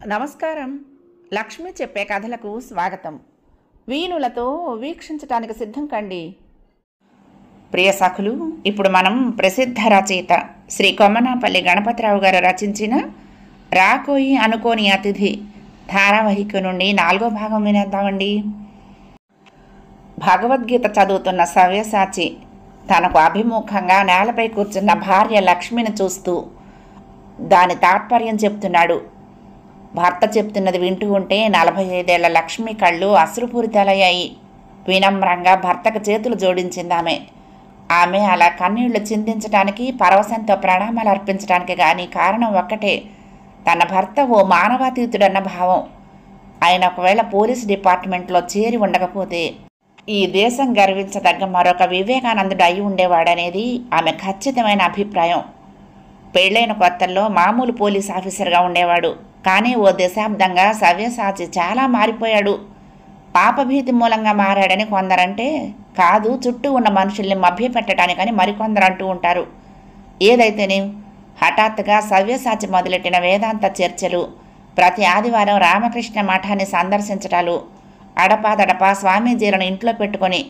నమస్కారం. లక్ష్మి చెప్పే కథలకు స్వాగతం. వీణులతో వీక్షించటానికి సిద్ధం కండి. ప్రియ సఖులు, ఇప్పుడు మనం ప్రసిద్ధ రచయిత శ్రీ కొమ్మనాపల్లి గణపతిరావు గారు రచించిన రాకోయి అనుకోని అతిథి ధారావాహిక నుండి 4వ భాగం వినేద్దామండి. భగవద్గీత చదువుతున్న సవ్యసాచి తనకు అభిముఖంగా నేలపై కూర్చున్న భార్య లక్ష్మిని చూస్తూ దాని తాత్పర్యం చెప్తున్నాడు. భర్త చెప్తున్నది వింటూ ఉంటే 45 ఏళ్ల లక్ష్మి కళ్ళు అశ్రుపూరితాలయ్యాయి. వినమ్రంగా భర్తకు చేతులు జోడించిందామె. ఆమె అలా కన్నీళ్లు చిందించడానికి, పరవశంతో ప్రణామాలు అర్పించడానికి కానీ కారణం ఒక్కటే, తన భర్త ఓ మానవాతీతుడన్న భావం. ఆయన ఒకవేళ పోలీసు డిపార్ట్మెంట్లో చేరి ఉండకపోతే ఈ దేశం గర్వించదగ్గ మరొక వివేకానందుడు అయి ఉండేవాడనేది ఆమె ఖచ్చితమైన అభిప్రాయం. పెళ్ళైన కొత్తల్లో మామూలు పోలీస్ ఆఫీసర్గా ఉండేవాడు. కానీ ఓ దశాబ్దంగా సవ్యసాచి చాలా మారిపోయాడు. పాపభీతి మూలంగా మారాడని కొందరంటే, కాదు చుట్టూ ఉన్న మనుషుల్ని మభ్యపెట్టడానికని మరికొందరు అంటూ ఉంటారు. ఏదైతేనే హఠాత్తుగా సవ్యసాచి మొదలెట్టిన వేదాంత చర్చలు, ప్రతి ఆదివారం రామకృష్ణ మఠాన్ని సందర్శించటాలు, అడపాదడపా స్వామీజీలను ఇంట్లో పెట్టుకొని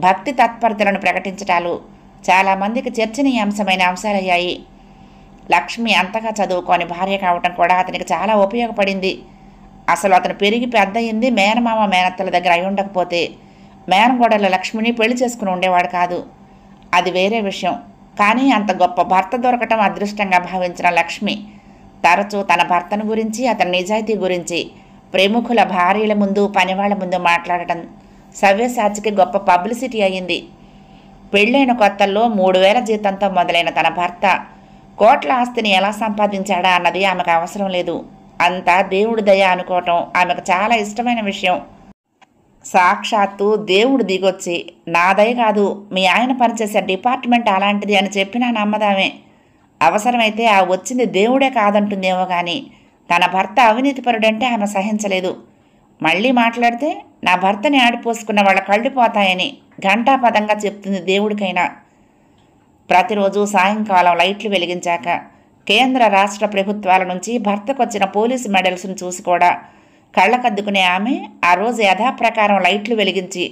భక్తి తత్పరతలను ప్రకటించటాలు చాలామందికి చర్చనీయాంశమైన అంశాలయ్యాయి. లక్ష్మి అంతగా చదువుకొని భార్య కావటం కూడా అతనికి చాలా ఉపయోగపడింది. అసలు అతను పెరిగి పెద్దయింది మేనమామ మేనత్తల దగ్గర అయి ఉండకపోతే మేనగోడల లక్ష్మిని పెళ్లి చేసుకుని ఉండేవాడు కాదు. అది వేరే విషయం. కానీ అంత గొప్ప భర్త దొరకటం అదృష్టంగా భావించిన లక్ష్మి తరచూ తన భర్తను గురించి, అతని నిజాయితీ గురించి ప్రముఖుల భార్యల ముందు, పనివాళ్ల ముందు మాట్లాడటం సవ్యసాచికి గొప్ప పబ్లిసిటీ అయ్యింది. పెళ్ళైన కొత్తల్లో 3000 జీతంతో మొదలైన తన భర్త కోట్ల ఆస్తిని ఎలా సంపాదించాడా అన్నది ఆమెకు అవసరం లేదు. అంతా దేవుడి దయ అనుకోవటం ఆమెకు చాలా ఇష్టమైన విషయం. సాక్షాత్తు దేవుడు దిగొచ్చి, నా దయ కాదు, మీ ఆయన పనిచేసే డిపార్ట్మెంట్ అలాంటిది అని చెప్పినా నమ్మదామే. అవసరమైతే ఆ వచ్చింది దేవుడే కాదంటుందేమో కానీ తన భర్త అవినీతిపరుడంటే ఆమె సహించలేదు. మళ్ళీ మాట్లాడితే నా భర్తని ఆడిపోసుకున్న వాళ్ళ కళ్ళు పోతాయని ఘంటాపదంగా చెప్తుంది దేవుడికైనా. ప్రతిరోజు సాయంకాలం లైట్లు వెలిగించాక కేంద్ర రాష్ట్ర ప్రభుత్వాల నుంచి భర్తకొచ్చిన పోలీసు మెడల్స్ను చూసి కూడా కళ్ళకద్దుకునే ఆమె ఆ రోజు యథాప్రకారం లైట్లు వెలిగించి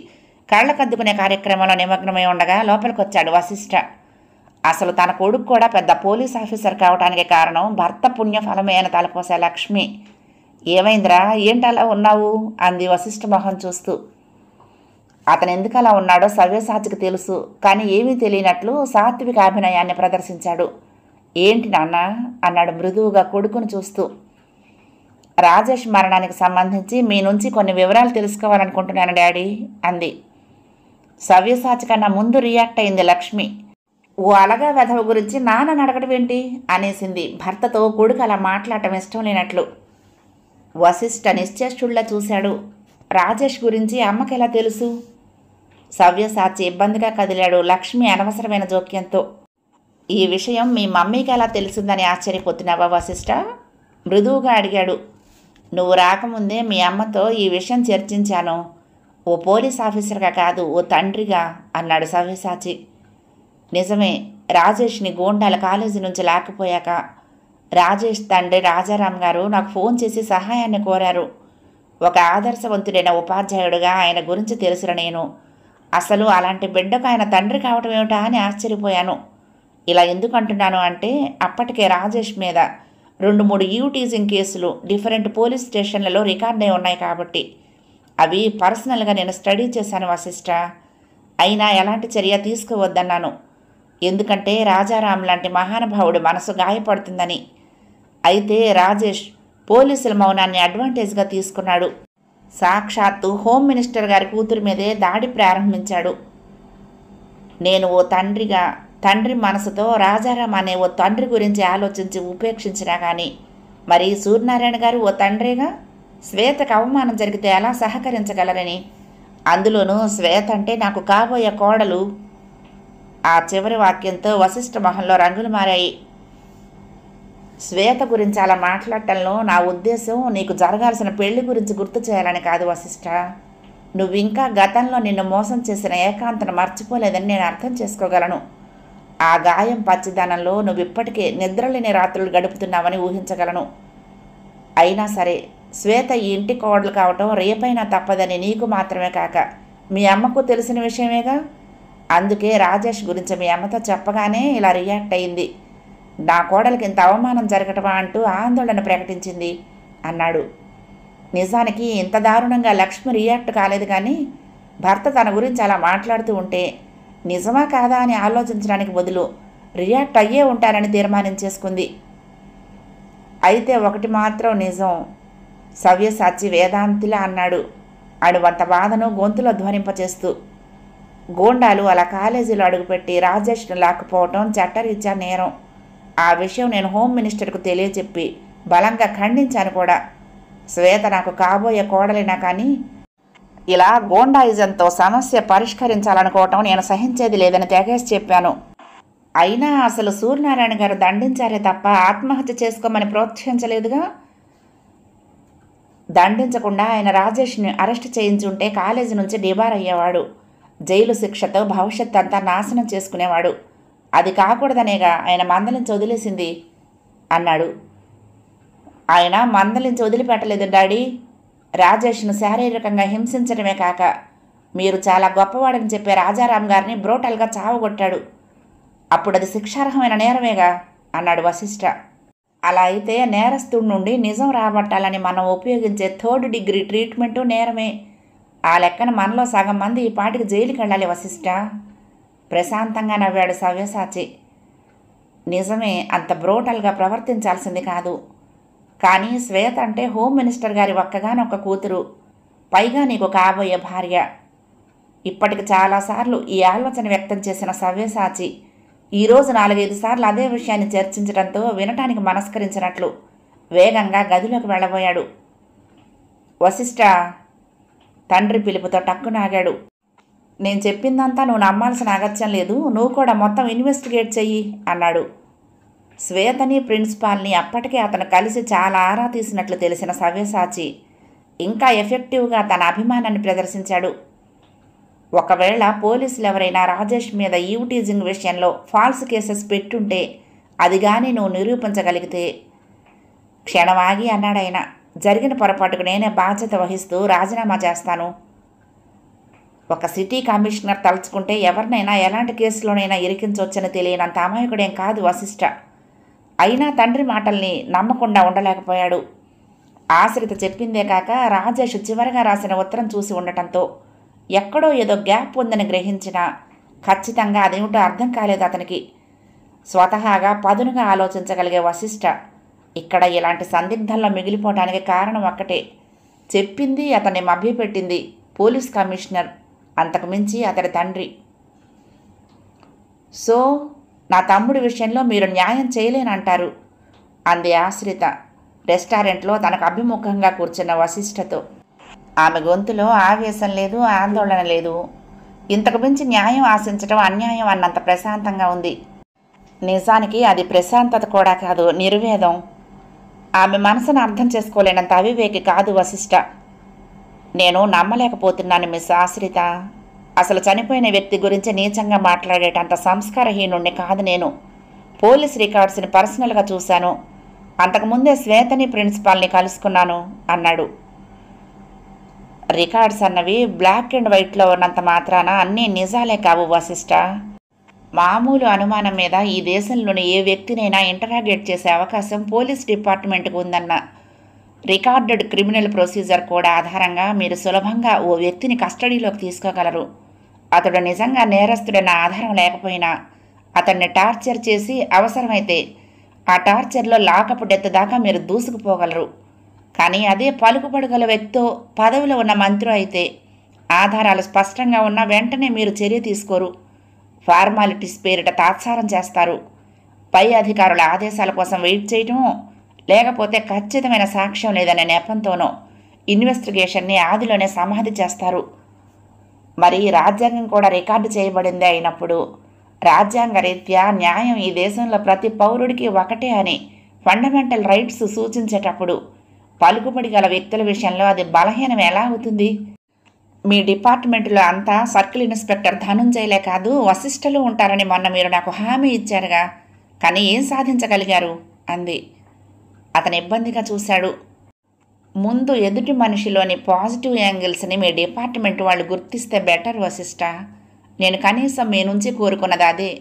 కళ్ళకద్దుకునే కార్యక్రమంలో నిమగ్నమై ఉండగా లోపలికొచ్చాడు వశిష్ఠ. అసలు తన కొడుకు కూడా పెద్ద పోలీస్ ఆఫీసర్ కావటానికి కారణం భర్త పుణ్యఫలమే అని తలపోసే లక్ష్మి. ఏమైందిరా, ఏంటలా ఉన్నావు అంది వశిష్ఠ మొహం చూస్తూ. అతను ఎందుకు అలా ఉన్నాడో సవ్యసాచికి తెలుసు. కానీ ఏమీ తెలియనట్లు సాత్విక అభినయాన్ని ప్రదర్శించాడు. ఏంటి నాన్న అన్నాడు మృదువుగా కొడుకును చూస్తూ. రాజేష్ మరణానికి సంబంధించి మీ నుంచి కొన్ని వివరాలు తెలుసుకోవాలనుకుంటున్నాను డాడీ అంది. సవ్యసాచి కన్నా ముందు రియాక్ట్ అయింది లక్ష్మి. ఓ అలగా వెధవ గురించి నాన్నని అడగడం ఏంటి అనేసింది, భర్తతో కొడుకు అలా మాట్లాడటం ఇష్టం లేనట్లు. వశిష్ఠ నిశ్చేష్టుల్లా చూశాడు. రాజేష్ గురించి అమ్మకి ఎలా తెలుసు? సవ్యసాచి ఇబ్బందిగా కదిలాడు లక్ష్మి అనవసరమైన జోక్యంతో. ఈ విషయం మీ మమ్మీకి ఎలా తెలిసిందని ఆశ్చర్యపోతున్నావా వశిష్ఠ? మృదువుగా అడిగాడు. నువ్వు రాకముందే మీ అమ్మతో ఈ విషయం చర్చించాను. ఓ పోలీస్ ఆఫీసర్గా కాదు, ఓ తండ్రిగా అన్నాడు సవ్యసాచి. నిజమే, రాజేష్ని గోండాల కాలేజీ నుంచి లేకపోయాక రాజేష్ తండ్రి రాజారాం గారు నాకు ఫోన్ చేసి సహాయాన్ని కోరారు. ఒక ఆదర్శవంతుడైన ఉపాధ్యాయుడిగా ఆయన గురించి తెలిసిన నేను అసలు అలాంటి బిడ్డకు ఆయన తండ్రి కావటం ఏమిటా అని ఆశ్చర్యపోయాను. ఇలా ఎందుకు అంటున్నాను అంటే, అప్పటికే రాజేష్ మీద 2-3 టీజింగ్ కేసులు డిఫరెంట్ పోలీస్ స్టేషన్లలో రికార్డ్ అయి ఉన్నాయి కాబట్టి. అవి పర్సనల్గా నేను స్టడీ చేశాను వశిష్ఠ. అయినా ఎలాంటి చర్య తీసుకోవద్దన్నాను. ఎందుకంటే రాజారాం లాంటి మహానుభావుడు మనసు గాయపడుతుందని. అయితే రాజేష్ పోలీసుల మౌనాన్ని అడ్వాంటేజ్గా తీసుకున్నాడు. సాక్షాత్తు హోమ్ మినిస్టర్ గారి కూతురు మీదే దాడి ప్రారంభించాడు. నేను ఓ తండ్రిగా, తండ్రి మనసుతో రాజారాం అనే ఓ తండ్రి గురించి ఆలోచించి ఉపేక్షించినా కానీ మరి సూర్యనారాయణ గారు ఓ తండ్రిగా శ్వేతకు అవమానం జరిగితే ఎలా సహకరించగలరని, అందులోనూ శ్వేత అంటే నాకు కాబోయే కోడలు. ఆ చివరి వాక్యంతో వశిష్ఠ మొహంలో రంగులు మారాయి. శ్వేత గురించి అలా మాట్లాడటంలో నా ఉద్దేశం నీకు జరగాల్సిన పెళ్లి గురించి గుర్తు చేయాలని కాదు వశిష్ఠ. నువ్వు ఇంకా గతంలో నిన్ను మోసం చేసిన ఏకాంతను మర్చిపోలేదని నేను అర్థం చేసుకోగలను. ఆ గాయం పచ్చిదనంలో నువ్వు ఇప్పటికే నిద్రలేని రాత్రులు గడుపుతున్నావని ఊహించగలను. అయినా సరే శ్వేత ఈ ఇంటి కోడలు కావటం రేపైనా తప్పదని నీకు మాత్రమే కాక మీ అమ్మకు తెలిసిన విషయమేగా. అందుకే రాజేష్ గురించి మీ అమ్మతో చెప్పగానే ఇలా రియాక్ట్ అయింది. నా కోడలికి ఇంత అవమానం జరగటమా అంటూ ఆందోళన ప్రకటించింది అన్నాడు. నిజానికి ఇంత దారుణంగా లక్ష్మి రియాక్ట్ కాలేదు, కానీ భర్త తన గురించి అలా మాట్లాడుతూ ఉంటే నిజమా కాదా అని ఆలోచించడానికి బదులు రియాక్ట్ అయ్యే ఉంటానని తీర్మానించేసుకుంది. అయితే ఒకటి మాత్రం నిజం, సవ్యసాచి వేదాంతిలా అన్నాడు అడువంత బాధను గొంతులో ధ్వనింపచేస్తూ. గోండాలు అలా కాలేజీలో అడుగుపెట్టి రాజేష్ను లాక్కుపోవటం చట్టరీత్యా నేరం. ఆ విషయం నేను హోమ్ మినిస్టర్కు తెలియచెప్పి బలంగా ఖండించాను కూడా. శ్వేత నాకు కాబోయే కోడలినా కానీ ఇలా గోండాయిజంతో సమస్య పరిష్కరించాలనుకోవటం నేను సహించేది లేదని తెగేసి చెప్పాను. అయినా అసలు సూర్యనారాయణ గారు దండించారే తప్ప ఆత్మహత్య చేసుకోమని ప్రోత్సహించలేదుగా. దండించకుండా ఆయన రాజేష్ని అరెస్ట్ చేయించుంటే కాలేజీ నుంచి డిబార్ అయ్యేవాడు. జైలు శిక్షతో భవిష్యత్ అంతా నాశనం చేసుకునేవాడు. అది కాకూడదనేగా ఆయన మందలించి వదిలేసింది అన్నాడు. ఆయన మందలించి వదిలిపెట్టలేదు డాడీ. రాజేష్ను శారీరకంగా హింసించడమే కాక మీరు చాలా గొప్పవాడని చెప్పే రాజారాం గారిని బ్రోటల్గా చావగొట్టాడు. అప్పుడు అది శిక్షార్హమైన నేరమేగా అన్నాడు వశిష్ఠ. అలా అయితే నేరస్తుడి నుండి నిజం రాబట్టాలని మనం ఉపయోగించే 3rd డిగ్రీ ట్రీట్మెంటు నేరమే. ఆ లెక్కన మనలో సగం మంది ఈ పాటికి జైలుకి వెళ్ళాలి వశిష్ఠ. ప్రశాంతంగా నవ్వాడు సవ్యసాచి. నిజమే, అంత బ్రోటల్గా ప్రవర్తించాల్సింది కాదు. కానీ శ్వేత అంటే హోమ్ మినిస్టర్ గారి ఒక్కగానొక్క కూతురు, పైగా నీకు కాబోయే భార్య. ఇప్పటికి చాలాసార్లు ఈ ఆలోచన వ్యక్తం చేసిన సవ్యసాచి ఈరోజు 4-5 సార్లు అదే విషయాన్ని చర్చించడంతో వినటానికి మనస్కరించినట్లు వేగంగా గదిలోకి వెళ్ళబోయాడు. వశిష్ఠ తండ్రి పిలుపుతో టక్కునాగాడు. నేను చెప్పిందంతా నువ్వు నమ్మాల్సిన అగత్యం లేదు, నువ్వు కూడా మొత్తం ఇన్వెస్టిగేట్ చెయ్యి అన్నాడు. శ్వేతని ప్రిన్సిపాల్ని అప్పటికే అతను కలిసి చాలా ఆరా తీసినట్లు తెలిసిన సవ్యసాచి ఇంకా ఎఫెక్టివ్గా తన అభిమానాన్ని ప్రదర్శించాడు. ఒకవేళ పోలీసులు ఎవరైనా రాజేష్ మీద ఈవ్టీజింగ్ విషయంలో ఫాల్స్ కేసెస్ పెట్టుంటే అది కానీ నువ్వు నిరూపించగలిగితే. క్షణమాగి అన్నాడాయన. జరిగిన పొరపాటుకు నేనే బాధ్యత వహిస్తూ రాజీనామా చేస్తాను. ఒక సిటీ కమిషనర్ తలుచుకుంటే ఎవరినైనా ఎలాంటి కేసులోనైనా ఇరికించవచ్చని తెలియనంత అమాయకుడేం కాదు వశిష్ఠ. అయినా తండ్రి మాటల్ని నమ్మకుండా ఉండలేకపోయాడు. ఆశ్రిత చెప్పిందే కాక రాజేష్ చివరిగా రాసిన ఉత్తరం చూసి ఉండటంతో ఎక్కడో ఏదో గ్యాప్ ఉందని గ్రహించినా ఖచ్చితంగా అదేమిటో అర్థం కాలేదు అతనికి. స్వతహాగా పదునుగా ఆలోచించగలిగే వశిష్ఠ ఇక్కడ ఇలాంటి సందిగ్ధంలో మిగిలిపోవటానికి కారణం ఒక్కటే. చెప్పింది అతన్ని మభ్యపెట్టింది పోలీస్ కమిషనర్, అంతకుమించి అతడి తండ్రి. సో నా తమ్ముడి విషయంలో మీరు న్యాయం చేయలేనంటారు అంది ఆశ్రిత రెస్టారెంట్లో తనకు అభిముఖంగా కూర్చున్న వశిష్ఠతో. ఆమె గొంతులో ఆవేశం లేదు, ఆందోళన లేదు. ఇంతకు మించి న్యాయం ఆశించడం అన్యాయం అన్నంత ప్రశాంతంగా ఉంది. నిజానికి అది ప్రశాంతత కూడా కాదు, నిర్వేదం. ఆమె మనసును అర్థం చేసుకోలేనంత అవివేకి కాదు వశిష్ఠ. నేను నమ్మలేకపోతున్నాను మిస్ ఆశ్రిత. అసలు చనిపోయిన వ్యక్తి గురించి నీచంగా మాట్లాడేటంత సంస్కారహీనుణ్ణి కాదు నేను. పోలీస్ రికార్డ్స్ని పర్సనల్గా చూశాను. అంతకుముందే శ్వేతని ప్రిన్సిపాల్ని కలుసుకున్నాను అన్నాడు. రికార్డ్స్ అన్నవి బ్లాక్ అండ్ వైట్లో ఉన్నంత మాత్రాన అన్నీ నిజాలే కావు వశిష్ఠ. మామూలు అనుమానం మీద ఈ దేశంలోని ఏ వ్యక్తినైనా ఇంటరాగేట్ చేసే అవకాశం పోలీస్ డిపార్ట్మెంట్కు ఉందన్న రికార్డెడ్ క్రిమినల్ ప్రొసీజర్ కూడా ఆధారంగా మీరు సులభంగా ఓ వ్యక్తిని కస్టడీలోకి తీసుకోగలరు. అతడు నిజంగా నేరస్తుడన్న ఆధారం లేకపోయినా అతన్ని టార్చర్ చేసి అవసరమైతే ఆ టార్చర్లో లాకప్ డెత్ దాకా మీరు దూసుకుపోగలరు. కానీ అదే పలుకుబడగల వ్యక్తితో పదవిలో ఉన్న మంత్రి అయితే ఆధారాలు స్పష్టంగా ఉన్న వెంటనే మీరు చర్య తీసుకోరు. ఫార్మాలిటీస్ పేరిట తాత్సారం చేస్తారు. పై అధికారుల ఆదేశాల కోసం వెయిట్ చేయటమో లేకపోతే ఖచ్చితమైన సాక్ష్యం లేదనే నెపంతోనో ఇన్వెస్టిగేషన్ని ఆదిలోనే సమాధి చేస్తారు. మరి రాజ్యాంగం కూడా రికార్డు చేయబడిందే అయినప్పుడు రాజ్యాంగ రీత్యా న్యాయం ఈ దేశంలో ప్రతి పౌరుడికి ఒకటే అని ఫండమెంటల్ రైట్స్ సూచించేటప్పుడు పలుకుబడి గల వ్యక్తుల విషయంలో అది బలహీనం ఎలా అవుతుంది? మీ డిపార్ట్మెంట్లో అంతా సర్కిల్ ఇన్స్పెక్టర్ ధనుంజయలే కాదు వశిష్ఠలు ఉంటారని మొన్న మీరు నాకు హామీ ఇచ్చారుగా, కానీ ఏం సాధించగలిగారు అంది. అతను ఇబ్బందిగా చూశాడు. ముందు ఎదుటి మనిషిలోని పాజిటివ్ యాంగిల్స్ని మీ డిపార్ట్మెంట్ వాళ్ళు గుర్తిస్తే బెటర్ వశిష్ట. నేను కనీసం మీ నుంచి కోరుకున్నది అదే.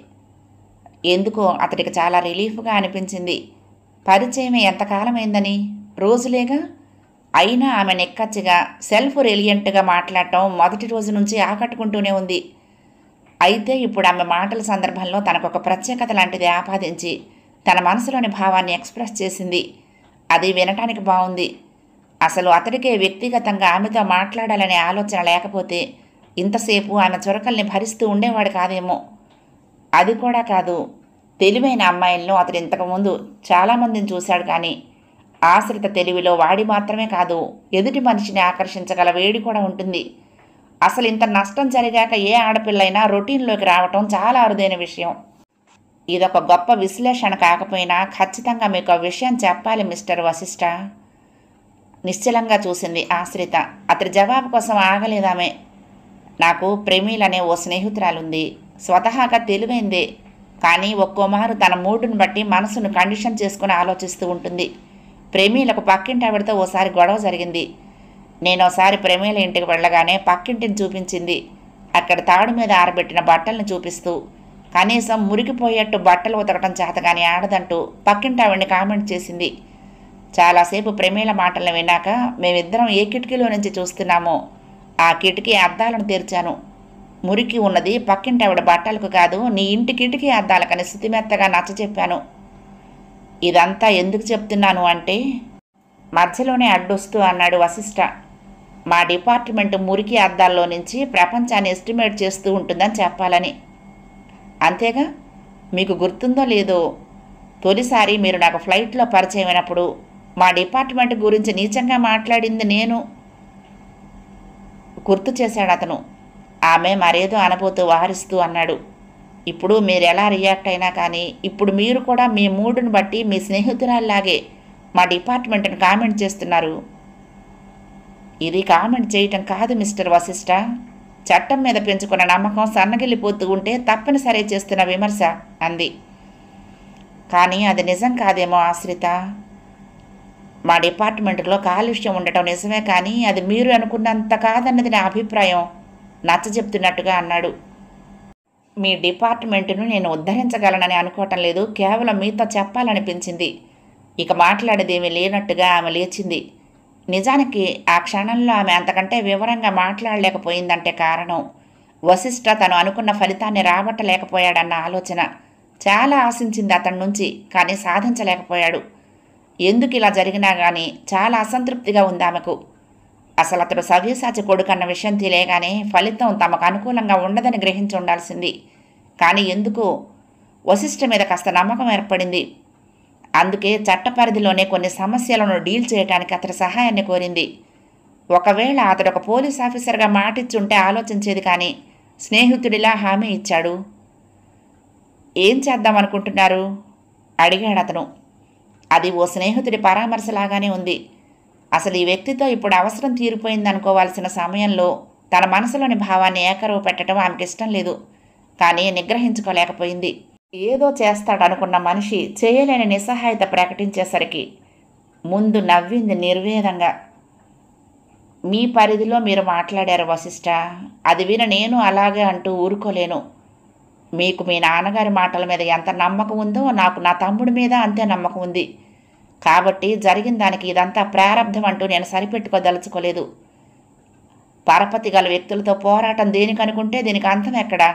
ఎందుకో అతడికి చాలా రిలీఫ్గా అనిపించింది. పరిచయం ఎంతకాలమైందని? రోజులేగా. అయినా ఆమె నిక్కచ్చిగా సెల్ఫ్ రిలియంట్గా మాట్లాడటం మొదటి రోజు నుంచి ఆకట్టుకుంటూనే ఉంది. అయితే ఇప్పుడు ఆమె మాటల సందర్భంలో తనకొక ప్రత్యేకత లాంటిది ఆపాదించి తన మనసులోని భావాన్ని ఎక్స్ప్రెస్ చేసింది. అది వినటానికి బాగుంది. అసలు అతడికే వ్యక్తిగతంగా ఆమెతో మాట్లాడాలనే ఆలోచన లేకపోతే ఇంతసేపు ఆమె చురకల్ని భరిస్తూ ఉండేవాడు కాదేమో. అది కూడా కాదు, తెలివైన అమ్మాయిలను అతడు ఇంతకుముందు చాలామందిని చూశాడు. కానీ ఆశ్రిత తెలివిలో వాడి మాత్రమే కాదు, ఎదుటి మనిషిని ఆకర్షించగల వేడి కూడా ఉంటుంది. అసలు ఇంత నష్టం జరిగాక ఏ ఆడపిల్లైనా రొటీన్లోకి రావటం చాలా అరుదైన విషయం. ఇదొక గొప్ప విశ్లేషణ కాకపోయినా ఖచ్చితంగా మీకు ఆ విషయం చెప్పాలి మిస్టర్ వశిష్ట. నిశ్చలంగా చూసింది ఆశ్రిత. అతడి జవాబు కోసం ఆగలేదామె. నాకు ప్రమీలనే ఓ స్నేహితురాలుంది. స్వతహాగా తెలివైందే, కానీ ఒక్కోమారు తన మూడుని బట్టి మనసును కండిషన్ చేసుకుని ఆలోచిస్తూ ఉంటుంది. ప్రమీలకు పక్కింటి ఆవిడతో ఓసారి గొడవ జరిగింది. నేనోసారి ప్రమీల ఇంటికి వెళ్ళగానే పక్కింటిని చూపించింది. అక్కడ తాడు మీద ఆరబెట్టిన బట్టలను చూపిస్తూ కనీసం మురికిపోయేట్టు బట్టలు ఉతకటం చేతగాని ఆడదంటూ పక్కింటి ఆవిడని కామెంట్ చేసింది. చాలాసేపు ప్రమీల మాటలను విన్నాక మేమిద్దరం ఏ కిటికీలో నుంచి చూస్తున్నామో ఆ కిటికీ అద్దాలను తెరిచాను. మురికి ఉన్నది పక్కింటి ఆవిడ బట్టలకు కాదు, నీ ఇంటి కిటికీ అద్దాలకని శుతిమెత్తగా నచ్చచెప్పాను. ఇదంతా ఎందుకు చెప్తున్నాను అంటే, మధ్యలోనే అడ్డొస్తూ అన్నాడు వశిష్ట. మా డిపార్ట్మెంట్ మురికి అద్దాల్లో నుంచి ప్రపంచాన్ని ఎస్టిమేట్ చేస్తూ ఉంటుందని చెప్పాలని. అంతేగా? మీకు గుర్తుందో లేదో, తొలిసారి మీరు నాకు ఫ్లైట్లో పరిచయం అయినప్పుడు మా డిపార్ట్మెంట్ గురించి నీచంగా మాట్లాడింది నేను. గుర్తు చేశాడు అతను. ఆమె మరేదో అనబోతూ వారిస్తూ అన్నాడు. ఇప్పుడు మీరు ఎలా రియాక్ట్ అయినా కానీ ఇప్పుడు మీరు కూడా మీ మూడుని బట్టి మీ స్నేహితురాల్లాగే మా డిపార్ట్మెంట్ని కామెంట్ చేస్తున్నారు. ఇది కామెంట్ చేయటం కాదు మిస్టర్ వశిష్ట. చట్టం మీద పెంచుకున్న నమ్మకం సన్నగిల్లిపోతూ ఉంటే తప్పనిసరి చేస్తున్న విమర్శ అంది. కానీ అది నిజం కాదేమో ఆశ్రిత. మా డిపార్ట్మెంట్లో కాలుష్యం ఉండటం నిజమే, కానీ అది మీరు అనుకున్నంత కాదన్నది నా అభిప్రాయం నచ్చజెప్తున్నట్టుగా అన్నాడు. మీ డిపార్ట్మెంటును నేను ఉద్ధరించగలనని అనుకోవటం లేదు, కేవలం మీతో చెప్పాలనిపించింది. ఇక మాట్లాడేదేమీ లేనట్టుగా ఆమె లేచింది. నిజానికి ఆ క్షణంలో ఆమె అంతకంటే వివరంగా మాట్లాడలేకపోయిందంటే కారణం వశిష్ట తను అనుకున్న ఫలితాన్ని రాబట్టలేకపోయాడన్న ఆలోచన. చాలా ఆశించింది అతడి నుంచి, కానీ సాధించలేకపోయాడు. ఎందుకు ఇలా జరిగినా కానీ చాలా అసంతృప్తిగా ఉంది ఆమెకు. అసలు అతడు సవ్యసాచి కొడుకన్న విషయం తెలియగానే ఫలితం తమకు అనుకూలంగా ఉండదని గ్రహించి ఉండాల్సింది. కానీ ఎందుకు వశిష్ఠ మీద కాస్త నమ్మకం ఏర్పడింది. అందుకే చట్ట పరిధిలోనే కొన్ని సమస్యలను డీల్ చేయడానికి అతడి సహాయాన్ని కోరింది. ఒకవేళ అతడు ఒక పోలీస్ ఆఫీసర్గా మాటిచ్చుంటే ఆలోచించేది, కానీ స్నేహితుడిలా హామీ ఇచ్చాడు. ఏం చేద్దామనుకుంటున్నారు అడిగాడు అతను. అది ఓ స్నేహితుడి పరామర్శలాగానే ఉంది. అసలు ఈ వ్యక్తితో ఇప్పుడు అవసరం తీరిపోయిందనుకోవాల్సిన సమయంలో తన మనసులోని భావాన్ని ఏకరువు పెట్టడం ఆమెకి ఇష్టం లేదు. కానీ నిగ్రహించుకోలేకపోయింది. ఏదో చేస్తాడనుకున్న మనిషి చేయలేని నిస్సహాయత ప్రకటించేసరికి ముందు నవ్వింది నిర్వేదంగా. మీ పరిధిలో మీరు మాట్లాడారు వశిష్ట, అది విన నేను అలాగే అంటూ ఊరుకోలేను. మీకు మీ నాన్నగారి మాటల మీద ఎంత నమ్మకం ఉందో నాకు నా తమ్ముడి మీద అంతే నమ్మకం ఉంది. కాబట్టి జరిగిన దానికి ఇదంతా ప్రారంధం అంటూ నేను సరిపెట్టుకోదలుచుకోలేదు. పరపతి గల వ్యక్తులతో పోరాటం దేనికనుకుంటే దీనికి అంతం ఎక్కడా?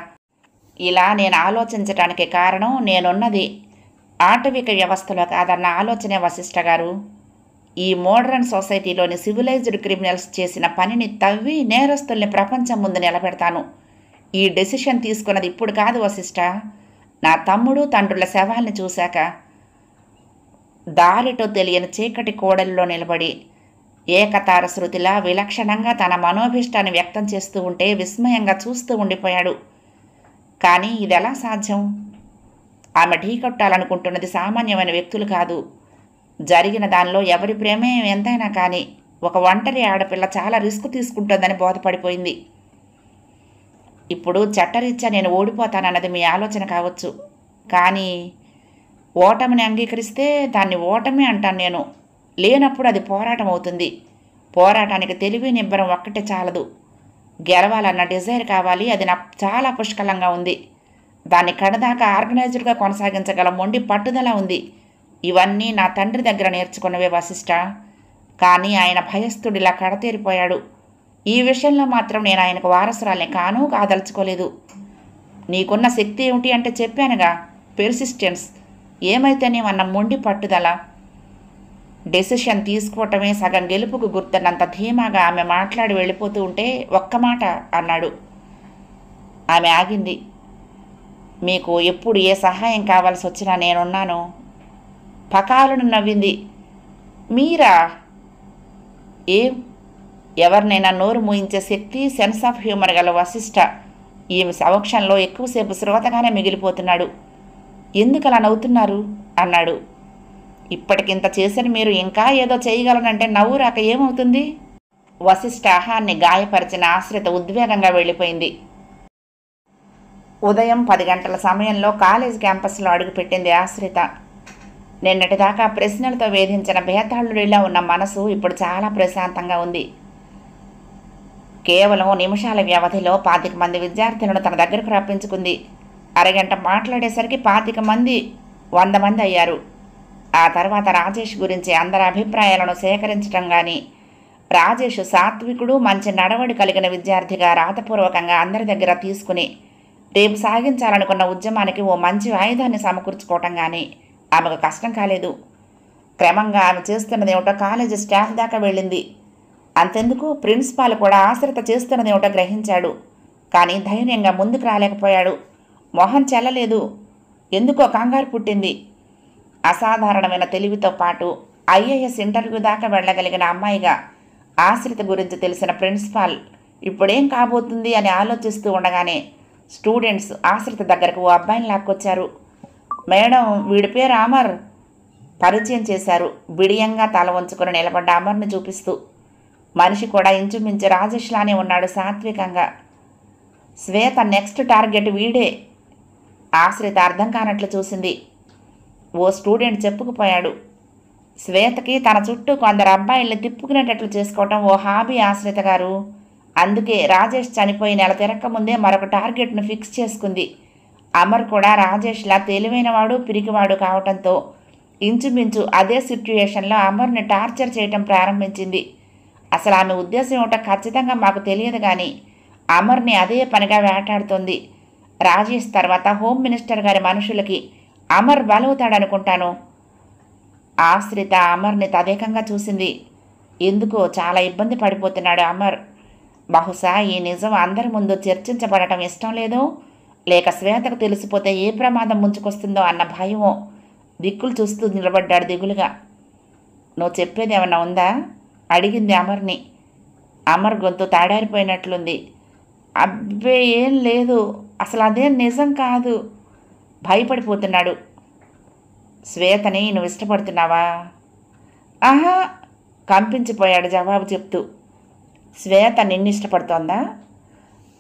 ఇలా నేను ఆలోచించటానికి కారణం నేనున్నది ఆటవిక వ్యవస్థలో కాదన్న ఆలోచనే వశిష్ఠ గారు. ఈ మోడర్న్ సొసైటీలోని సివిలైజ్డ్ క్రిమినల్స్ చేసిన పనిని తవ్వి నేరస్తుల్ని ప్రపంచం ముందు నిలబెడతాను. ఈ డెసిషన్ తీసుకున్నది ఇప్పుడు కాదు వశిష్ఠ, నా తమ్ముడు తండ్రుల శవాల్ని చూశాక. దారిటో తెలియని చీకటి కోడల్లో నిలబడి ఏకతార శృతిలా విలక్షణంగా తన మనోభిష్టాన్ని వ్యక్తం చేస్తూ ఉంటే విస్మయంగా చూస్తూ ఉండిపోయాడు. కానీ ఇదెలా సాధ్యం? ఆమె ఢీకొట్టాలనుకుంటున్నది సామాన్యమైన వ్యక్తులు కాదు. జరిగిన దానిలో ఎవరి ప్రేమేయం ఎంతైనా కానీ ఒక ఒంటరి ఆడపిల్ల చాలా రిస్క్ తీసుకుంటుందని బోధపడిపోయింది. ఇప్పుడు చట్టరీత్యా నేను ఓడిపోతానన్నది మీ ఆలోచన కావచ్చు, కానీ ఓటమిని అంగీకరిస్తే దాన్ని ఓటమి అంటాను నేను. లేనప్పుడు అది పోరాటం అవుతుంది. పోరాటానికి తెలివి నిబ్బరం ఒక్కటే చాలదు. గెలవాలన్న డిజైర్ కావాలి. అది నాకు చాలా పుష్కలంగా ఉంది. దాన్ని కడదాకా ఆర్గనైజ్డ్గా కొనసాగించగల మొండి పట్టుదల ఉంది. ఇవన్నీ నా తండ్రి దగ్గర నేర్చుకున్నవే వశిష్ఠ. కానీ ఆయన భయస్థుడిలా కడతేరిపోయాడు. ఈ విషయంలో మాత్రం నేను ఆయనకు వారసురాల్ని కాదలుచుకోలేదు. నీకున్న శక్తి ఏమిటి అంటే చెప్పానుగా, పెర్సిస్టెన్స్. ఏమైతేనేమన్న మొండి పట్టుదల. డెసిషన్ తీసుకోవటమే సగం గెలుపుకు గుర్తున్నంత ధీమాగా ఆమె మాట్లాడి వెళ్ళిపోతూ ఉంటే ఒక్క మాట అన్నాడు. ఆమె ఆగింది. మీకు ఎప్పుడు ఏ సహాయం కావాల్సి వచ్చినా నేనున్నాను. పకాలను నవ్వింది. మీరా? ఎవరినైనా నోరు మూయించే శక్తి, సెన్స్ ఆఫ్ హ్యూమర్ గల వశిష్ఠ ఈమె సమక్షంలో ఎక్కువసేపు శ్రోతగానే మిగిలిపోతున్నాడు. ఎందుకలా నవ్వుతున్నారు అన్నాడు. ఇప్పటికింత చేసిన మీరు ఇంకా ఏదో చేయగలనంటే నవ్వు రాక ఏమవుతుంది? వశిష్ఠ ఆహాన్ని గాయపరిచిన ఆశ్రిత ఉద్వేగంగా వెళ్ళిపోయింది. ఉదయం 10 గంటల సమయంలో కాలేజ్ క్యాంపస్లో అడుగుపెట్టింది ఆశ్రిత. నిన్నటిదాకా ప్రశ్నలతో వేధించిన బేతాళుడిలా ఉన్న మనసు ఇప్పుడు చాలా ప్రశాంతంగా ఉంది. కేవలం నిమిషాల వ్యవధిలో 25 మంది విద్యార్థులను తన దగ్గరకు రప్పించుకుంది. అరగంట మాట్లాడేసరికి 25 మంది 100 మంది అయ్యారు. ఆ తర్వాత రాజేష్ గురించి అందరి అభిప్రాయాలను సేకరించడం కానీ, రాజేష్ సాత్వికుడు, మంచి నడవడి కలిగిన విద్యార్థిగా రాతపూర్వకంగా అందరి దగ్గర తీసుకుని రేపు సాగించాలనుకున్న ఉద్యమానికి ఓ మంచి ఆయుధాన్ని సమకూర్చుకోవటం కానీ ఆమెకు కష్టం కాలేదు. క్రమంగా ఆమె చేస్తున్నదేమిటో కాలేజీ స్టాఫ్ దాకా వెళ్ళింది. అంతెందుకు ప్రిన్సిపాల్ కూడా ఆశ్రిత చేస్తున్నదేమిటో గ్రహించాడు. కానీ ధైర్యంగా ముందుకు రాలేకపోయాడు. మొహం చెల్లలేదు. ఎందుకో కంగారు పుట్టింది. అసాధారణమైన తెలివితో పాటు ఐఏఎస్ ఇంటర్వ్యూ దాకా వెళ్ళగలిగిన అమ్మాయిగా ఆశ్రిత గురించి తెలిసిన ప్రిన్సిపాల్ ఇప్పుడేం కాబోతుంది అని ఆలోచిస్తూ ఉండగానే స్టూడెంట్స్ ఆశ్రిత దగ్గరకు ఓ అబ్బాయిని లాక్కొచ్చారు. మేడం, వీడి పేరు అమర్. పరిచయం చేశారు. బిడియంగా తల వంచుకుని నిలబడ్డ అమర్ని చూపిస్తూ. మనిషి కూడా ఇంచుమించు రాజేష్లానే ఉన్నాడు, సాత్వికంగా. శ్వేత నెక్స్ట్ టార్గెట్ వీడే. ఆశ్రిత అర్థం కానట్లు చూసింది. ఓ స్టూడెంట్ చెప్పుకుపోయాడు. శ్వేతకి తన చుట్టూ కొందరు అబ్బాయిల్ని తిప్పుకునేటట్లు చేసుకోవటం ఓ హాబీ ఆశ్రిత గారు. అందుకే రాజేష్ చనిపోయి నెల తిరక్కముందే మరొక టార్గెట్ను ఫిక్స్ చేసుకుంది. అమర్ కూడా రాజేష్లా తెలివైనవాడు, పిరికివాడు కావటంతో ఇంచుమించు అదే సిట్యుయేషన్లో అమర్ని టార్చర్ చేయటం ప్రారంభించింది. అసలు ఆమె ఉద్దేశం ఏమిటో ఖచ్చితంగా మాకు తెలియదు, కానీ అమర్ని అదే పనిగా వేటాడుతోంది. రాజేష్ తర్వాత హోమ్ మినిస్టర్ గారి మనుషులకి అమర్ బలవుతాడనుకుంటాను. ఆశ్రిత అమర్ని తదేకంగా చూసింది. ఎందుకో చాలా ఇబ్బంది పడిపోతున్నాడు అమర్. బహుశా ఈ నిజం అందరి ముందు చర్చించబడటం ఇష్టం లేదో, లేక శ్వేతకు తెలిసిపోతే ఏ ప్రమాదం ముంచుకొస్తుందో అన్న భయమో. దిక్కులు చూస్తూ నిలబడ్డాడు దిగులుగా. నువ్వు చెప్పేది ఏమన్నా ఉందా అడిగింది అమర్ని. అమర్ గొంతు తాడారిపోయినట్లుంది. అబ్బే ఏం లేదు, అసలు అదేం నిజం కాదు. భయపడిపోతున్నాడు. శ్వేతని నువ్వు ఇష్టపడుతున్నావా? ఆహా, కంపించిపోయాడు జవాబు చెప్తూ. శ్వేత నిన్ను ఇష్టపడుతోందా?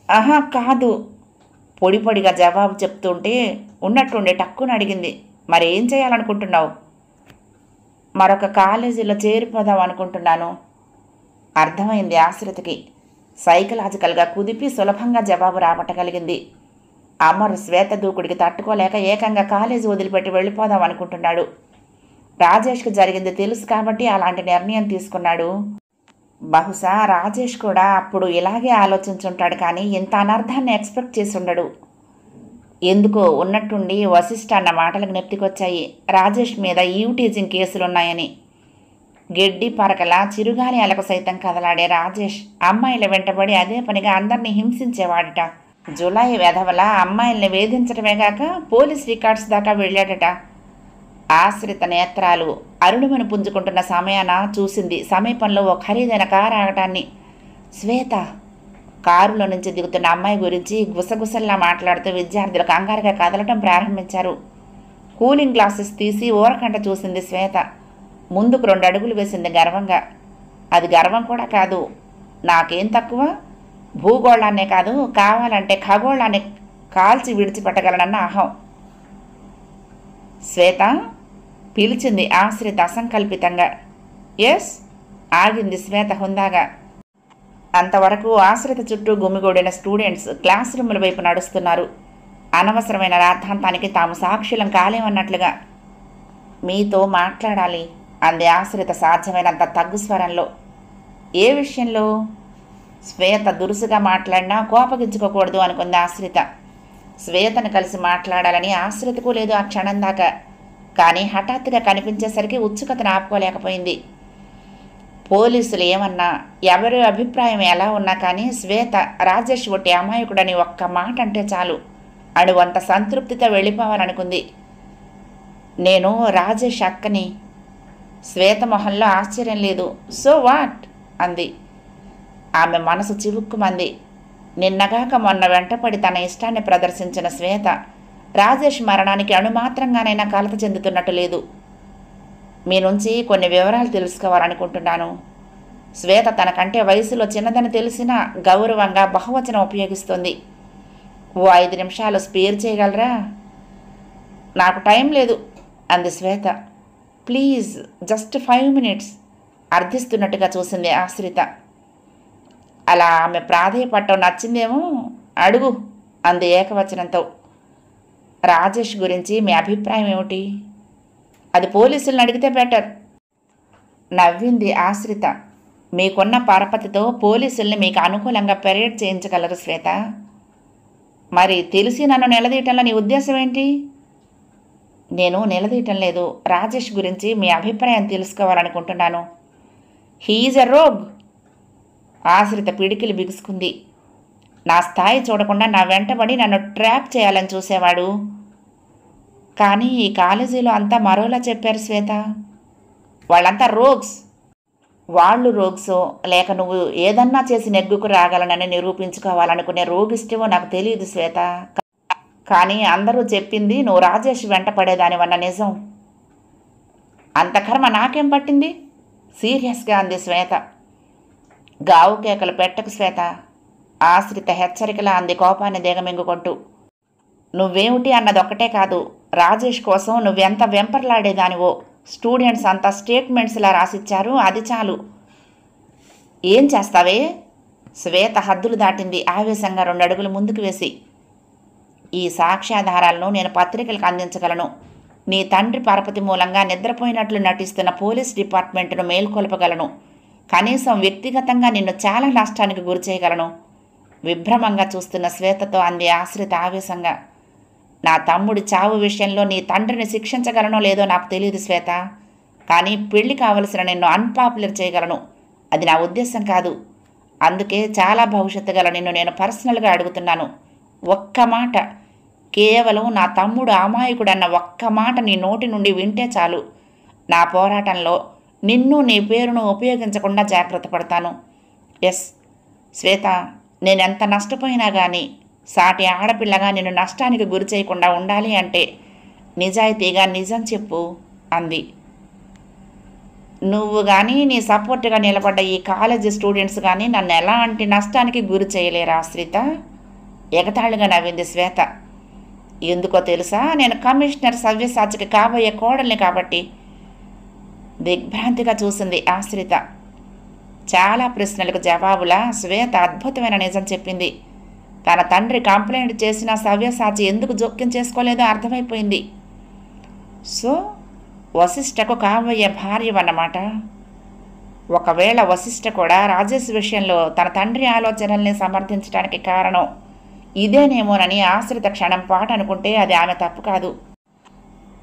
ఆహా కాదు. పొడి పొడిగా జవాబు చెప్తుంటే ఉన్నట్టుండి టక్కున అడిగింది. మరి ఏం చేయాలనుకుంటున్నావు? మరొక కాలేజీలో చేరిపోదాం అనుకుంటున్నాను. అర్థమైంది ఆశ్రితకి. సైకలాజికల్గా కుదిపి సులభంగా జవాబు రాబట్టగలిగింది. అమర్ శ్వేత దూకుడికి తట్టుకోలేక ఏకంగా కాలేజీ వదిలిపెట్టి వెళ్ళిపోదాం అనుకుంటున్నాడు. రాజేష్కి జరిగింది తెలుసు కాబట్టి అలాంటి నిర్ణయం తీసుకున్నాడు. బహుశా రాజేష్ కూడా అప్పుడు ఇలాగే ఆలోచించుంటాడు, కానీ ఇంత అనర్థాన్ని ఎక్స్పెక్ట్ చేసి ఉండడు. ఎందుకో ఉన్నట్టుండి వశిష్ఠ అన్న మాటలకు నెప్తికొచ్చాయి రాజేష్ మీద ఈవ్ టీజింగ్ కేసులున్నాయని. గెడ్డి పరకలా చిరుగాలి అలకు సైతం కదలాడే రాజేష్ అమ్మాయిల వెంటబడి అదే పనిగా అందరినీ హింసించేవాడట. జులై వెధవల అమ్మాయిల్ని వేధించడమేగాక పోలీస్ రికార్డ్స్ దాకా వెళ్ళాడట. ఆశ్రిత నేత్రాలు అరుణుమని పుంజుకుంటున్న సమయాన చూసింది సమీపంలో ఓ ఖరీదైన కారు ఆగటాన్ని. శ్వేత కారులో నుంచి దిగుతున్న అమ్మాయి గురించి గుసగుసల్లా మాట్లాడుతూ విద్యార్థులు కంగారుగా కదలటం ప్రారంభించారు. కూలింగ్ గ్లాసెస్ తీసి ఊరకంట చూసింది శ్వేత. ముందుకు 2 అడుగులు వేసింది గర్వంగా. అది గర్వం కూడా కాదు. నాకేం తక్కువ? భూగోళాన్నే కాదు, కావాలంటే ఖగోళాన్ని కాల్చి విడిచిపెట్టగలనన్న అహం. శ్వేత పిలిచింది ఆశ్రిత అసంకల్పితంగా. ఎస్ ఆగింది శ్వేత హుందాగా. అంతవరకు ఆశ్రిత చుట్టూ గుమిగూడిన స్టూడెంట్స్ క్లాస్ రూముల వైపు నడుస్తున్నారు. అనవసరమైన రాద్ధాంతానికి తాము సాక్షులం కాలేమన్నట్లుగా. మీతో మాట్లాడాలి అంది ఆశ్రిత సాధ్యమైనంత తగ్గు స్వరంలో. ఏ విషయంలో? శ్వేత దురుసుగా మాట్లాడినా కోపగించుకోకూడదు అనుకుంది ఆశ్రిత. శ్వేతను కలిసి మాట్లాడాలని ఆశ్రితకు లేదు ఆ క్షణం దాకా. కానీ హఠాత్తుగా కనిపించేసరికి ఉత్సుకతను ఆపుకోలేకపోయింది. పోలీసులు ఏమన్నా, ఎవరి అభిప్రాయం ఎలా ఉన్నా కానీ శ్వేత రాజేష్ ఒట్టి అమాయకుడని ఒక్క మాట అంటే చాలు అణువంత సంతృప్తితో వెళ్ళిపోవాలనుకుంది. నేను రాజేష్ అక్కని. శ్వేత మొహంలో ఆశ్చర్యం లేదు. సో వాట్ అంది. ఆమె మనసు చివుక్కుమంది. నిన్నగాక మొన్న వెంటపడి తన ఇష్టాన్ని ప్రదర్శించిన శ్వేత రాజేష్ మరణానికి అణుమాత్రంగానైనా కలత చెందుతున్నట్టు లేదు. మీ నుంచి కొన్ని వివరాలు తెలుసుకోవాలనుకుంటున్నాను. శ్వేత తనకంటే వయసులో చిన్నదని తెలిసినా గౌరవంగా బహువచనం ఉపయోగిస్తుంది. ఓ 5 నిమిషాలు స్పేర్ చేయగలరా? నాకు టైం లేదు అంది శ్వేత. ప్లీజ్ జస్ట్ 5 మినిట్స్ అర్థిస్తున్నట్టుగా చూసింది ఆశ్రిత. అలా ఆమె ప్రాధేయపడటం నచ్చిందేమో. అడుగు అంది ఏకవచనంతో. రాజేష్ గురించి మీ అభిప్రాయం ఏమిటి? అది పోలీసులను అడిగితే బెటర్ నవ్వింది ఆశ్రిత. మీకున్న పరపతితో పోలీసుల్ని మీకు అనుకూలంగా పెరేడ్ చేయించగలరు శ్వేత. మరి తెలిసి నన్ను నిలదీయటంలో నీ ఉద్దేశం ఏంటి? నేను నిలదీయటం లేదు. రాజేష్ గురించి మీ అభిప్రాయం తెలుసుకోవాలనుకుంటున్నాను. హీఈజ్ ఎ రోగ్. ఆశ్రిత పిడికిలు బిగుసుకుంది. నా స్థాయి చూడకుండా నా వెంటబడి నన్ను ట్రాప్ చేయాలని చూసేవాడు. కానీ ఈ కాలేజీలో అంతా మరోలా చెప్పారు శ్వేత. వాళ్ళంతా రోగ్స్. వాళ్ళు రోగ్సో లేక నువ్వు ఏదన్నా చేసి నెగ్గుకు రాగలనని నిరూపించుకోవాలనుకునే రోగిష్టమో నాకు తెలియదు శ్వేత. కానీ అందరూ చెప్పింది నువ్వు రాజేష్ వెంట పడేదానివన్న నిజం. అంత కర్మ నాకేం పట్టింది? సీరియస్గా అంది శ్వేత. గావు కేకలు పెట్టకు శ్వేత. ఆశ్రిత హెచ్చరికలా అంది కోపాన్ని దిగమింగుకుంటూ. నువ్వేమిటి అన్నదొక్కటే కాదు, రాజేష్ కోసం నువ్వెంత వెంపర్లాడేదానివో స్టూడెంట్స్ అంతా స్టేట్మెంట్స్లా రాసిచ్చారు. అది చాలు. ఏం చేస్తావే? శ్వేత హద్దులు దాటింది ఆవేశంగా 2 అడుగులు ముందుకు వేసి. ఈ సాక్ష్యాధారాలను నేను పత్రికలకు అందించగలను. నీ తండ్రి పరపతి మూలంగా నిద్రపోయినట్లు నటిస్తున్న పోలీస్ డిపార్ట్మెంట్ను మేల్కొల్పగలను. కనీసం వ్యక్తిగతంగా నిన్ను చాలా నష్టానికి గురి చేయగలను. విభ్రమంగా చూస్తున్న శ్వేతతో అంది ఆశ్రిత ఆవేశంగా. నా తమ్ముడి చావు విషయంలో నీ తండ్రిని శిక్షించగలనో లేదో నాకు తెలియదు శ్వేత. కానీ పెళ్లి కావలసిన నిన్ను అన్పాపులర్ చేయగలను. అది నా ఉద్దేశం కాదు. అందుకే చాలా భవిష్యత్తు గల నిన్ను నేను పర్సనల్గా అడుగుతున్నాను. ఒక్క మాట, కేవలం నా తమ్ముడు అమాయకుడన్న ఒక్క మాట నీ నోటి నుండి వింటే చాలు. నా పోరాటంలో నిన్ను నీ పేరును ఉపయోగించకుండా జాగ్రత్త పడతాను. ఎస్ శ్వేత, నేనెంత నష్టపోయినా కానీ సాటి ఆడపిల్లగా నిన్ను నష్టానికి గురి చేయకుండా ఉండాలి అంటే నిజాయితీగా నిజం చెప్పు అంది. నువ్వు కానీ నీ సపోర్ట్గా నిలబడ్డ ఈ కాలేజీ స్టూడెంట్స్ కానీ నన్ను ఎలాంటి నష్టానికి గురి చేయలేరా ఆశ్రిత? ఎగతాళిగా నవ్వింది శ్వేత. ఎందుకో తెలుసా, నేను కమిషనర్ సవ్యసాచికి కాబోయే కోడల్ని కాబట్టి. దిగ్భ్రాంతిగా చూసింది ఆశ్రిత. చాలా ప్రశ్నలకు జవాబులా శ్వేత అద్భుతమైన నిజం చెప్పింది. తన తండ్రి కంప్లైంట్ చేసిన సవ్యసాచి ఎందుకు జోక్యం చేసుకోలేదో అర్థమైపోయింది. సో వశిష్ఠకు కాబోయే భార్యవన్నమాట. ఒకవేళ వశిష్ఠ కూడా రాజేష్ విషయంలో తన తండ్రి ఆలోచనల్ని సమర్థించడానికి కారణం ఇదేనేమోనని ఆశ్రిత క్షణం పాటు అనుకుంటే అది ఆమె తప్పు కాదు.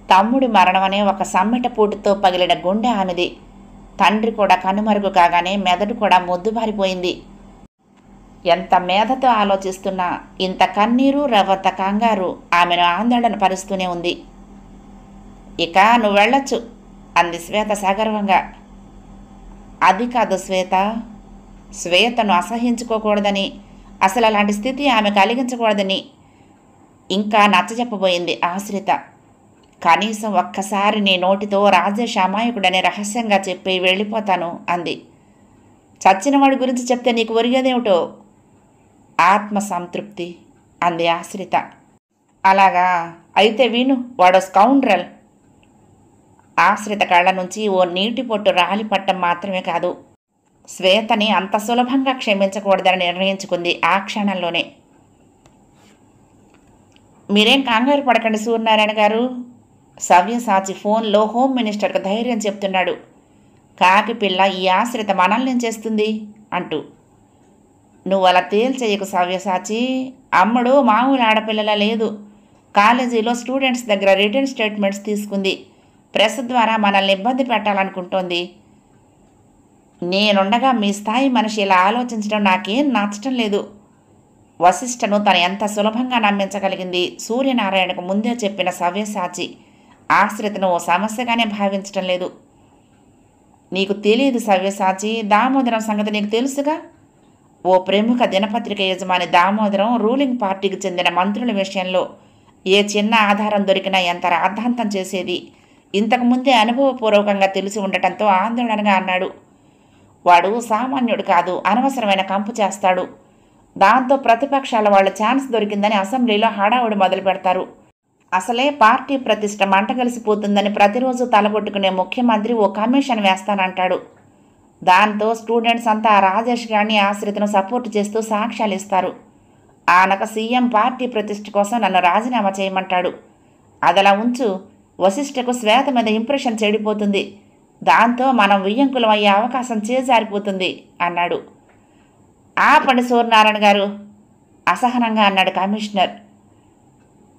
తమ్ముడి మరణం అనే ఒక సమ్మెట పూటుతో పగిలిన గుండె ఆమెది. తండ్రి కూడా కనుమరుగు కాగానే మెదడు కూడా మొద్దుబారిపోయింది. ఎంత మేధతో ఆలోచిస్తున్నా ఇంత కన్నీరు రవ్వంత కంగారు ఆమెను ఆందోళన పరుస్తూనే ఉంది. ఇక నువ్వు వెళ్ళొచ్చు అంది శ్వేత సగర్వంగా. అది కాదు శ్వేత. శ్వేతను అసహించుకోకూడదని, అసలు అలాంటి స్థితి ఆమె కలిగించకూడదని ఇంకా నచ్చజెప్పబోయింది ఆశ్రిత. కనీసం ఒక్కసారి నీ నోటితో రాజేష్ అమాయకుడనే రహస్యంగా చెప్పి వెళ్ళిపోతాను అంది. చచ్చినవాడి గురించి చెప్తే నీకు ఒరిగేదేమిటో? ఆత్మ సంతృప్తి అంది ఆశ్రిత. అలాగా, అయితే విను, వాడో స్కౌండ్రల్. ఆశ్రిత కళ్ళ నుంచి ఓ నీటి పొట్టు రాలిపట్టం మాత్రమే కాదు, శ్వేతని అంత సులభంగా క్షమించకూడదని నిర్ణయించుకుంది ఆ క్షణంలోనే. మీరేం కంగారు పడకండి సూర్యనారాయణ గారు, సవ్యసాచి ఫోన్లో హోమ్ మినిస్టర్కు ధైర్యం చెప్తున్నాడు. కాకి పిల్ల ఈ ఆశ్రిత మనల్ని చేస్తుంది అంటూ. నువ్వు అలా తేల్చేయకు సవ్యసాచి, అమ్మడు మామూలు ఆడపిల్లలా లేదు. కాలేజీలో స్టూడెంట్స్ దగ్గర రిటర్న్ స్టేట్మెంట్స్ తీసుకుంది. ప్రెస్ ద్వారా మనల్ని ఇబ్బంది పెట్టాలనుకుంటోంది. నేనుండగా మీ స్థాయి మనిషి ఇలా ఆలోచించడం నాకేం నచ్చటం లేదు. వశిష్ఠను తను ఎంత సులభంగా నమ్మించగలిగింది సూర్యనారాయణకు ముందే చెప్పిన సవ్యసాచి ఆశ్రితను ఓ సమస్యగానే భావించటం లేదు. నీకు తెలియదు సవ్యసాచి, దామోదరం సంగతి నీకు తెలుసుగా. ఓ ప్రముఖ దినపత్రిక యజమాని దామోదరం రూలింగ్ పార్టీకి చెందిన మంత్రుల విషయంలో ఏ చిన్న ఆధారం దొరికినా ఎంత రాద్ధాంతం చేసేది. ఇంతకుముందే అనుభవపూర్వకంగా తెలిసి ఉండటంతో ఆందోళనగా అన్నాడు. వాడు సామాన్యుడు కాదు, అనవసరమైన కంపు చేస్తాడు. దాంతో ప్రతిపక్షాల వాళ్ళ ఛాన్స్ దొరికిందని అసెంబ్లీలో హడావుడి మొదలు పెడతారు. అసలే పార్టీ ప్రతిష్ట మంటగలిసిపోతుందని ప్రతిరోజు తలగొట్టుకునే ముఖ్యమంత్రి ఓ కమిషన్ వేస్తానంటాడు. దాంతో స్టూడెంట్స్ అంతా రాజేష్ గారిని ఆశ్రితను సపోర్ట్ చేస్తూ సాక్ష్యాలు ఇస్తారు. ఆనక సీఎం పార్టీ ప్రతిష్ట కోసం నన్ను రాజీనామా చేయమంటాడు. అదలా ఉంచు, వశిష్ఠకు శ్వేత మీద ఇంప్రెషన్ చెడిపోతుంది. దాంతో మనం వియ్యంకులం అయ్యే అవకాశం చేజారిపోతుంది అన్నాడు. ఆపండి సూర్యనారాయణ గారు, అసహనంగా అన్నాడు కమిషనర్.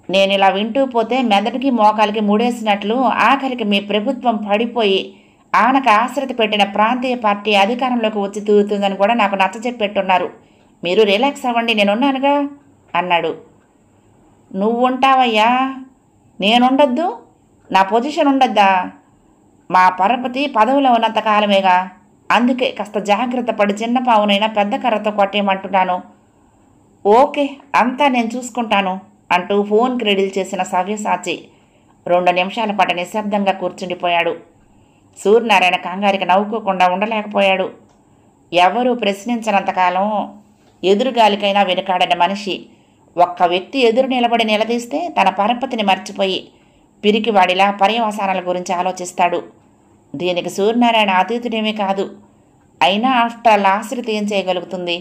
నేను ఇలా వింటూ పోతే మెదడుకి మోకాలికి ముడేసినట్లు ఆఖరికి మీ ప్రభుత్వం పడిపోయి ఆనక ఆశ్రిత పెట్టిన ప్రాంతీయ పార్టీ అధికారంలోకి వచ్చి తూరుతుందని కూడా నాకు నచ్చచెప్పెట్టున్నారు. మీరు రిలాక్స్ అవ్వండి, నేనున్నానుగా అన్నాడు. నువ్వుంటావయ్యా, నేనుండొద్దు? నా పొజిషన్ ఉండద్దా? మా పరపతి పదవిలో ఉన్నంత కాలమేగా, అందుకే కాస్త జాగ్రత్త పడి చిన్న పావునైనా పెద్ద కర్రతో కొట్టేయమంటున్నాను. ఓకే, అంతా నేను చూసుకుంటాను అంటూ ఫోన్ క్రెడిల్ చేసిన సవ్యసాచి 2 నిమిషాల పాటు నిశ్శబ్దంగా కూర్చుండిపోయాడు. సూర్యనారాయణ కంగారికి నవ్వుకోకుండా ఉండలేకపోయాడు. ఎవరూ ప్రశ్నించనంతకాలం ఎదురుగాలికైనా వెనుకాడని మనిషి ఒక్క వ్యక్తి ఎదురు నిలబడి నిలదీస్తే తన పరపతిని మర్చిపోయి పిరికివాడిలా పర్యవసానాల గురించి ఆలోచిస్తాడు. దీనికి సూర్యనారాయణ అతీతుడేమీ కాదు. అయినా ఆఫ్టర్ ఆశ్రిత ఏం చేయగలుగుతుంది?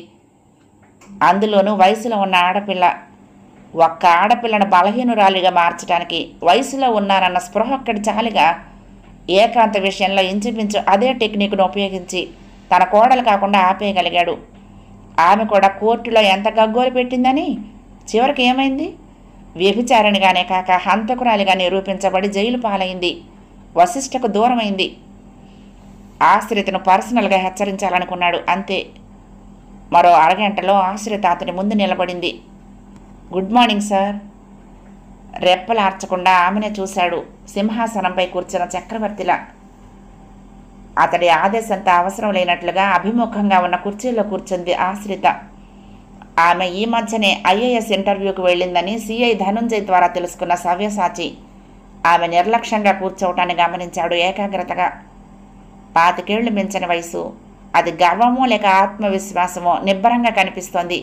అందులోనూ వయసులో ఉన్న ఆడపిల్ల. ఒక్క ఆడపిల్లను బలహీనురాలిగా మార్చడానికి వయసులో ఉన్నానన్న స్పృహ ఒక్కటి చాలుగా. ఏకాంత విషయంలో ఇంచుమించు అదే టెక్నిక్ను ఉపయోగించి తన కోడలు కాకుండా ఆపేయగలిగాడు. ఆమె కూడా కోర్టులో ఎంత గగ్గోలు పెట్టిందని చివరికి ఏమైంది? వ్యభిచారిణిగానే కాక హంతకురాలిగా నిరూపించబడి జైలు పాలైంది. వశిష్ఠకు దూరమైంది. ఆశ్రితను పర్సనల్గా హెచ్చరించాలనుకున్నాడు, అంతే. మరో అరగంటలో ఆశ్రిత అతని ముందు నిలబడింది. Good morning sir. రెప్పలార్చకుండా ఆమెనే చూశాడు, సింహాసనంపై కూర్చున్న చక్రవర్తిలా. అతడి ఆదేశంతో అవసరం లేనట్లుగా అభిముఖంగా ఉన్న కుర్చీలో కూర్చుంది ఆశ్రిత. ఆమె ఈ మధ్యనే ఐఏఎస్ ఇంటర్వ్యూకి వెళ్ళిందని సిఐ ధనుంజయ్ ద్వారా తెలుసుకున్న సవ్యసాచి ఆమె నిర్లక్ష్యంగా కూర్చోవటాన్ని గమనించాడు ఏకాగ్రతగా. 25 ఏళ్లు మించిన వయసు. అది గర్వమో లేక ఆత్మవిశ్వాసమో నిబ్బరంగా కనిపిస్తోంది.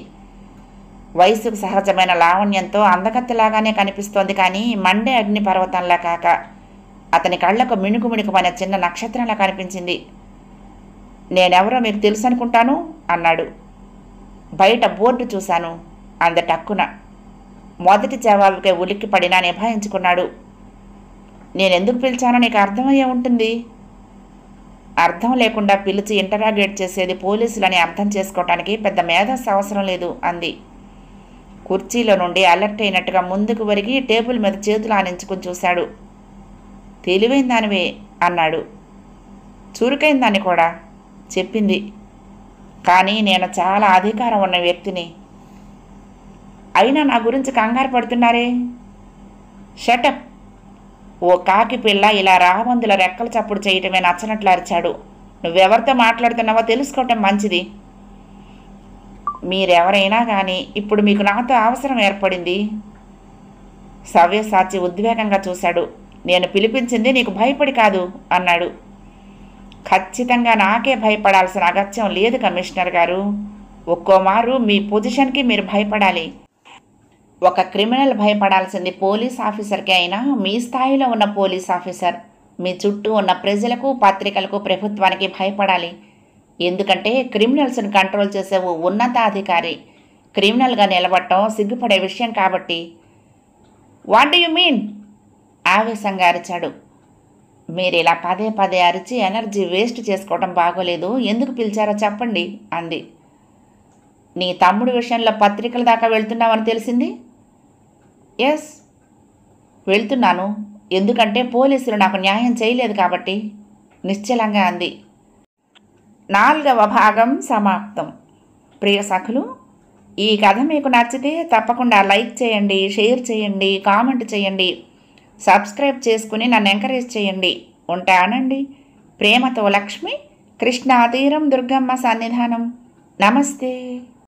వయసుకు సహజమైన లావణ్యంతో అందగత్తెలాగానే కనిపిస్తోంది, కానీ మండే అగ్ని పర్వతంలా కాక అతని కళ్లకు మిణుకు మిణుకుమైన చిన్న నక్షత్రంలా కనిపించింది. నేనెవరో మీకు తెలుసు అనుకుంటాను అన్నాడు. బయట బోర్డు చూశాను అంది టక్కున. మొదటి జవాబుకే ఉలిక్కి పడినా నిభాయించుకున్నాడు. నేనెందుకు పిలిచానో నీకు అర్థమయ్యే ఉంటుంది. అర్థం లేకుండా పిలిచి ఇంటరాగేట్ చేసేది పోలీసులని అర్థం చేసుకోవటానికి పెద్ద మేధస్సు అవసరం లేదు అంది. కుర్చీలో నుండి అలర్ట్ అయినట్టుగా ముందుకు వరిగి టేబుల్ మీద చేతులు ఆనించుకుని చూశాడు. తెలివైన దానివే అన్నాడు. చురుకైన దాన్ని కూడా చెప్పింది. కానీ నేను చాలా అధికారం ఉన్న వ్యక్తిని. అయినా నా గురించి కంగారు పడుతున్నారే. షటప్. ఓ కాకి పిల్ల ఇలా రాబందుల రెక్కల చప్పుడు చేయటమే నచ్చనట్లు అరిచాడు. నువ్వెవరితో మాట్లాడుతున్నావో తెలుసుకోవటం మంచిది. మీరెవరైనా కానీ ఇప్పుడు మీకు నాతో అవసరం ఏర్పడింది. సవ్యసాచి ఉద్వేగంగా చూశాడు. నేను పిలిపించింది నీకు భయపడి కాదు అన్నాడు. ఖచ్చితంగా నాకే భయపడాల్సిన అగత్యం లేదు కమిషనర్ గారు. ఒక్కోమారు మీ పొజిషన్కి మీరు భయపడాలి. ఒక క్రిమినల్ భయపడాల్సింది పోలీస్ ఆఫీసర్కి అయినా మీ స్థాయిలో ఉన్న పోలీస్ ఆఫీసర్ మీ చుట్టూ ఉన్న ప్రజలకు, పత్రికలకు, ప్రభుత్వానికి భయపడాలి. ఎందుకంటే క్రిమినల్స్ని కంట్రోల్ చేసే ఓ ఉన్నతాధికారి క్రిమినల్గా నిలబడటం సిగ్గుపడే విషయం కాబట్టి. What do you mean? ఆవేశంగా అరిచాడు. మీరు ఇలా పదే పదే అరిచి ఎనర్జీ వేస్ట్ చేసుకోవడం బాగోలేదు. ఎందుకు పిలిచారో చెప్పండి అంది. నీ తమ్ముడి విషయంలో పత్రికల దాకా వెళ్తున్నావని తెలిసింది. ఎస్, వెళ్తున్నాను. ఎందుకంటే పోలీసులు నాకు న్యాయం చేయలేదు కాబట్టి నిశ్చలంగా అంది. 4వ భాగం సమాప్తం. ప్రియ సఖులు, ఈ కథ మీకు నచ్చితే తప్పకుండా లైక్ చేయండి, షేర్ చేయండి, కామెంట్ చేయండి, సబ్స్క్రైబ్ చేసుకుని నన్ను ఎంకరేజ్ చేయండి. ఉంటానండి. ప్రేమతో లక్ష్మి, కృష్ణా తీరం, దుర్గమ్మ సన్నిధానం. నమస్తే.